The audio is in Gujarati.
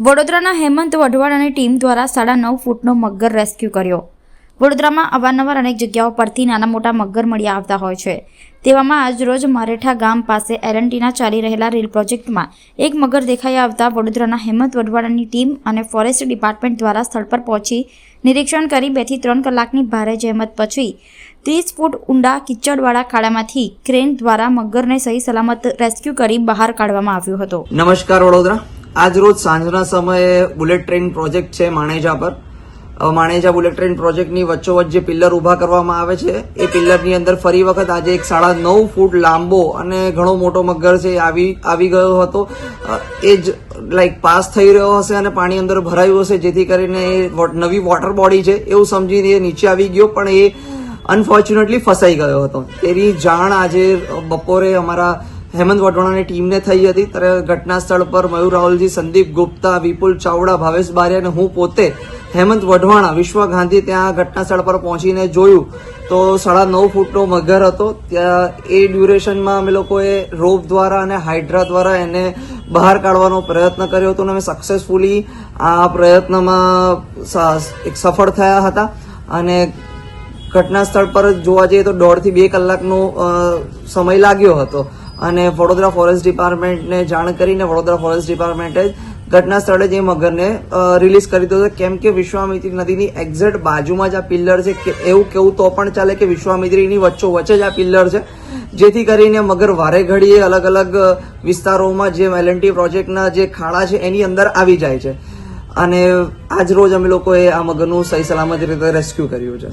વડોદરાના હેમંત વઢવાણની ટીમ દ્વારા 9.5 ફૂટનો મગર રેસ્ક્યુ કર્યો। વડોદરામાં અવારનવાર અનેક જગ્યાઓ પરથી નાના મોટા મગર મળી આવતા હોય છે। તેવામાં આજરોજ મારેઠા ગામ પાસે એલએનટીના ચાલી રહેલા રેલ પ્રોજેક્ટમાં એક મગર દેખાઈ આવતા વડોદરાના હેમંત વઢવાણની ટીમ અને ફોરેસ્ટ ડિપાર્ટમેન્ટ દ્વારા સ્થળ પર પહોંચી નિરીક્ષણ કરી 2 થી 3 કલાકની ભારે જહેમત પછી 30 ફૂટ ઊંડા કિચડવાળા ખાડામાંથી ક્રેન દ્વારા મગરને સહી સલામત રેસ્ક્યુ કરી બહાર કાઢવામાં આવ્યો હતો। નમસ્કાર વડોદરા। આજ રોજ સાંજના સમયે બુલેટ ટ્રેન પ્રોજેક્ટ છે માણેજા પર। માણેજા બુલેટ ટ્રેન પ્રોજેક્ટની વચ્ચોવચ્ચ જે પિલ્લર ઊભા કરવામાં આવે છે એ પિલ્લરની અંદર ફરી વખત આજે એક 9.5 ફૂટ લાંબો અને ઘણો મોટો મગર છે આવી ગયો હતો। એ જ પાસ થઈ રહ્યો હશે અને પાણી અંદર ભરાયું હશે, જેથી કરીને એ નવી વોટર બોડી છે એવું સમજીને એ નીચે આવી ગયો, પણ એ અનફોર્ચ્યુનેટલી ફસાઈ ગયો હતો। તેની જાણ આજે બપોરે અમારા હેમંત વઢવાણાની ટીમને થઈ હતી। ત્યારે ઘટના સ્થળ પર મયુર રાહુલજી, સંદીપ ગુપ્તા, વિપુલ ચાવડા, ભાવેશ બારિયા અને હું પોતે હેમંત વઢવાણા વિશ્વ ગાંધી ત્યાં ઘટના સ્થળ પર પહોંચીને જોયું તો 9.5 ફૂટનો મગર હતો। ત્યાં એ ડ્યુરેશનમાં અમે લોકોએ રોપ દ્વારા અને હાઇડ્રા દ્વારા એને બહાર કાઢવાનો પ્રયત્ન કર્યો હતો અને અમે સક્સેસફુલી આ પ્રયત્નમાં સફળ થયા હતા। અને ઘટના સ્થળ પર જોવા જઈએ તો 1.5 થી 2 કલાકનો સમય લાગ્યો હતો અને વડોદરા ફોરેસ્ટ ડિપાર્ટમેન્ટને જાણ કરીને વડોદરા ફોરેસ્ટ ડિપાર્ટમેન્ટે ઘટના સ્થળે જે મગરને રિલીઝ કરી દીધો। કેમ કે વિશ્વામિત્રી નદીની એક્ઝેક્ટ બાજુમાં જ આ પિલ્લર છે, એવું કેવું તો પણ ચાલે કે વિશ્વામિત્રીની વચ્ચોવચ્ચે જ આ પિલ્લર છે, જેથી કરીને મગર વારે ઘડીએ અલગ અલગ વિસ્તારોમાં જે એલએનટી પ્રોજેક્ટના જે ખાડા છે એની અંદર આવી જાય છે। અને આજ રોજ અમે લોકોએ આ મગરનું સહી સલામત રીતે રેસ્ક્યુ કર્યું છે।